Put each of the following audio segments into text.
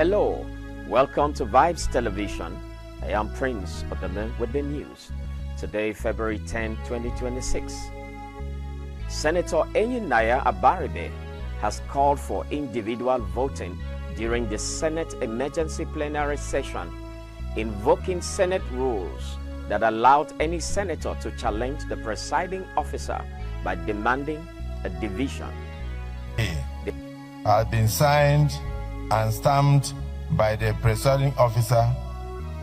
Hello, welcome to Vybez Television. I am Prince of the Man with the news. Today, February 10, 2026. Senator Enyinaya Abaribe has called for individual voting during the Senate emergency plenary session, invoking Senate rules that allowed any senator to challenge the presiding officer by demanding a division. Has been signed and stamped by the presiding officer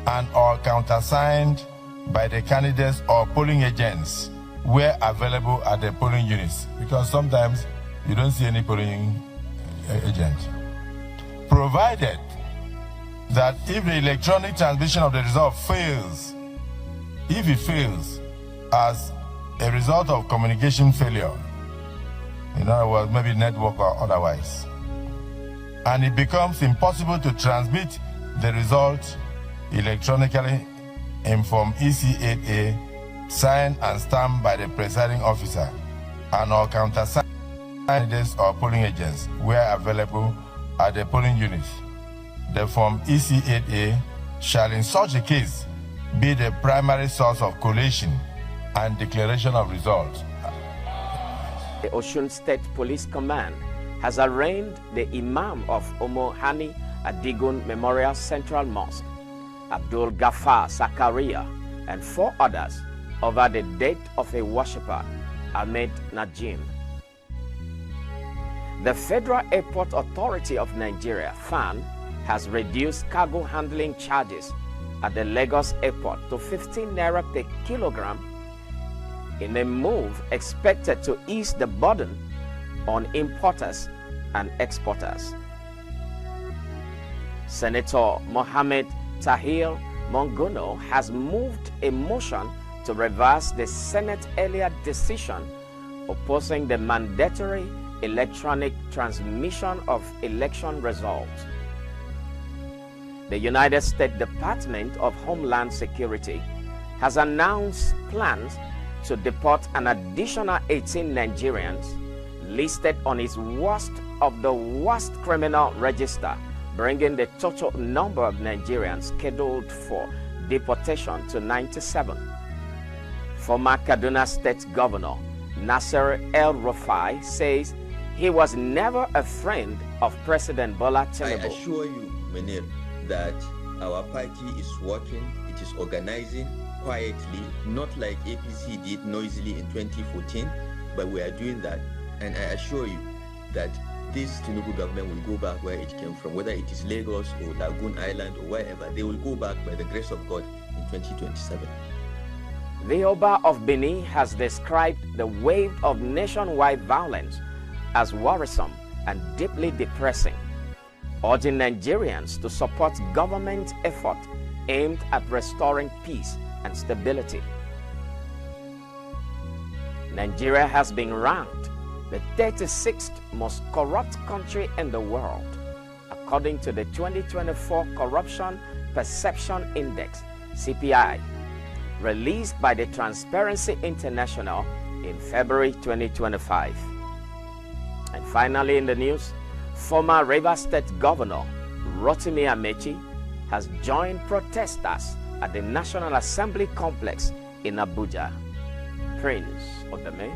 and or countersigned by the candidates or polling agents where available at the polling units, because sometimes you don't see any polling agent. Provided that if the electronic transmission of the result fails, if it fails as a result of communication failure, in other words, maybe network or otherwise, and it becomes impossible to transmit the result electronically in Form EC8A, signed and stamped by the presiding officer and or countersigned candidates or polling agents where available at the polling unit. The Form EC8A shall in such a case be the primary source of collation and declaration of results. The Osun State Police Command has arraigned the Imam of Omo Hani Adigun Memorial Central Mosque, Abdul Ghaffar Zakaria, and 4 others over the death of a worshipper, Ahmed Najim. The Federal Airport Authority of Nigeria, FAN, has reduced cargo handling charges at the Lagos Airport to 15 naira per kilogram in a move expected to ease the burden on importers and exporters. Senator Mohammed Tahir Mongono has moved a motion to reverse the Senate earlier decision opposing the mandatory electronic transmission of election results. The United States Department of Homeland Security has announced plans to deport an additional 18 Nigerians listed on its worst of the worst criminal register, bringing the total number of Nigerians scheduled for deportation to 97. Former Kaduna State Governor Nasser El-Rufai says he was never a friend of President Bola Tinubu. I assure you, Menir, that our party is working, it is organizing quietly, not like APC did noisily in 2014, but we are doing that. And I assure you that this Tinubu government will go back where it came from, whether it is Lagos or Lagoon Island or wherever. They will go back by the grace of God in 2027. The Oba of Benin has described the wave of nationwide violence as worrisome and deeply depressing, urging Nigerians to support government effort aimed at restoring peace and stability. Nigeria has been ranked the 36th most corrupt country in the world, according to the 2024 Corruption Perception Index, CPI, released by the Transparency International in February 2025. And finally in the news, former Rivers State Governor Rotimi Amechi has joined protesters at the National Assembly complex in Abuja. Prince of the May,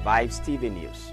Vybez TV News.